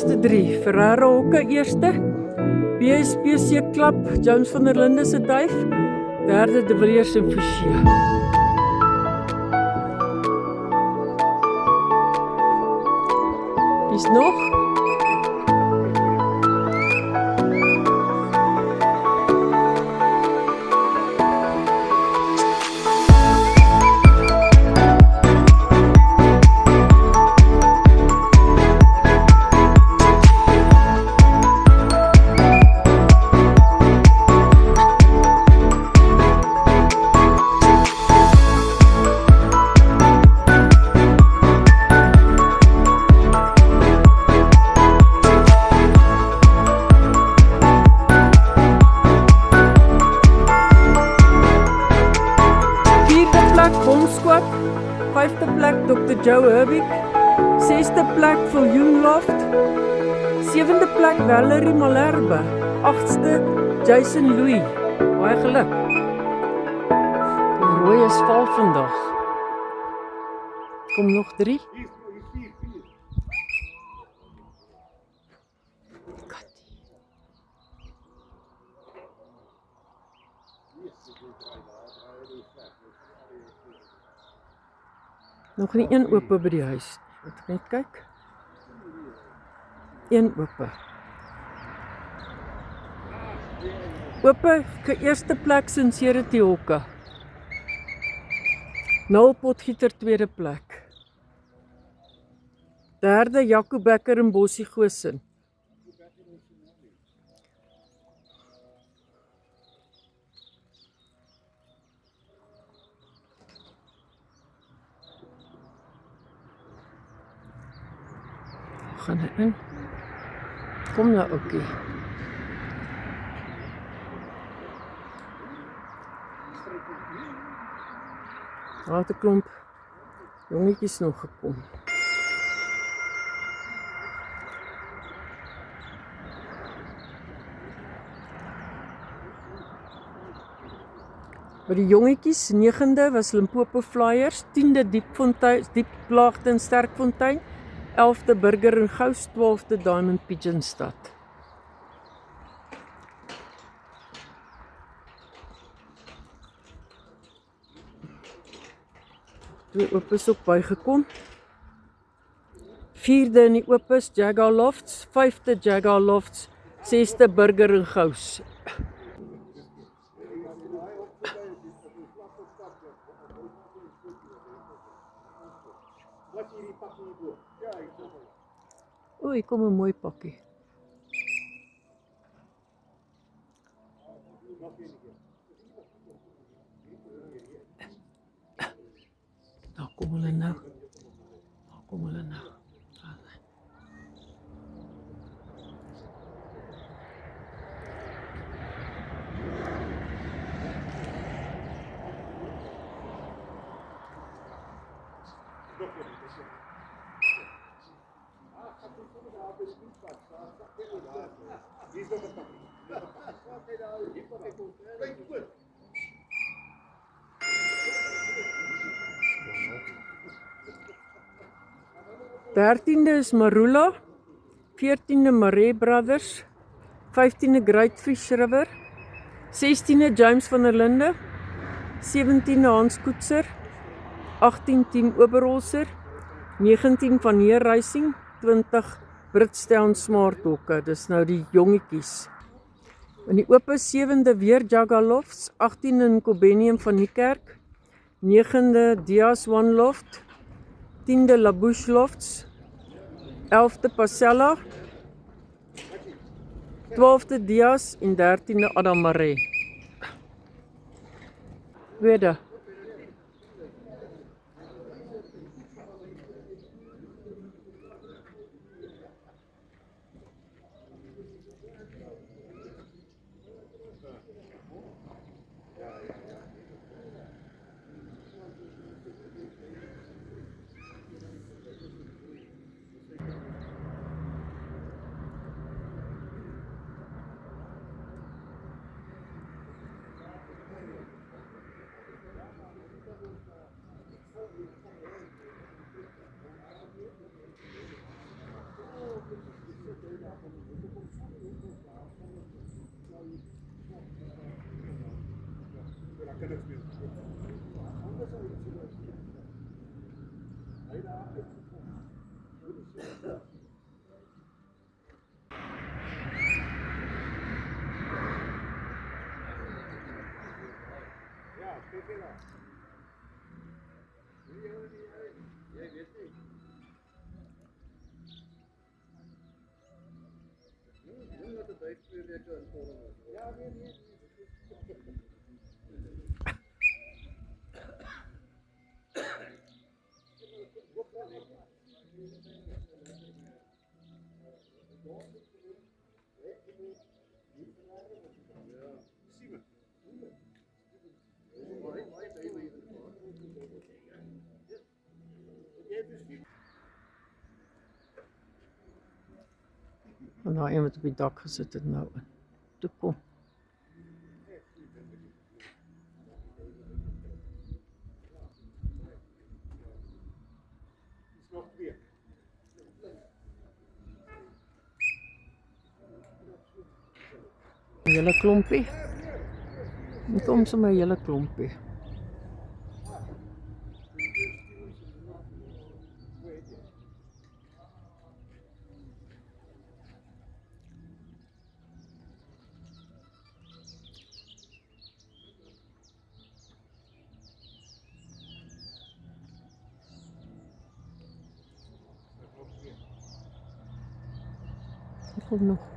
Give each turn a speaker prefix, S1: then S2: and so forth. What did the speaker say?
S1: eerste 3. Ferrara Hokke eerste, BSPC Club, James van der Linde se duif, derde De Villiers en Forsie. Is nog? Bomsquat, 5de plek Dr. Joe Herbig, 6de plek Viljoen Loft, 7de plek Valerie Malherbe, 8ste Jason Louis. Baie geluk. Die rooi is val vandag. Kom nog 3. Nog nie een oop by die huis. Moet ek net kyk. Een oop. Oop, eerste plek Sincerity Hokke. 0 Potgieter tweede plek. Derde Jaco Becker en Bossie Goosen. Gaan hy in? Kom nou, oké. Daar het 'n klomp jongetjies nog gekom. By die jongetjies, 9de was Limpopo Flyers, 10de Diepplaagte en Sterkfontein, 11de Burger en Gous, 12de Diamond Pigeon Stad. Die oopes ook bygekom. 4de in die oopes Jaguar Lofts, 5de Jaguar Lofts, 6de Burger en Gous. Oei, kom 'n mooi pakkie. Daar kom hulle nou. Daar kom hulle nou. Dertiende is Marula, 14de Maree Brothers, 15de Great Fish River, 16de James van der Linde, 17de Hans Koetser, 18 Team Oberholzer, 19 Van Heer Racing, 20 Bridgestone Smart Hokke, dis nou die jongetjies. In die oop is 7de weer Jaguar Lofts, 18de in Kobenium van Niekerk, 9de Dias One Loft, 10de Labouche Lofts, 11de Pasella, 12de Dias en 13de Adam Maree. Tweede. En daai een wat op die dak gesit het nou in. Toe kom. Hele klompie. En kom sommer 'n hele klompie. Kom nog.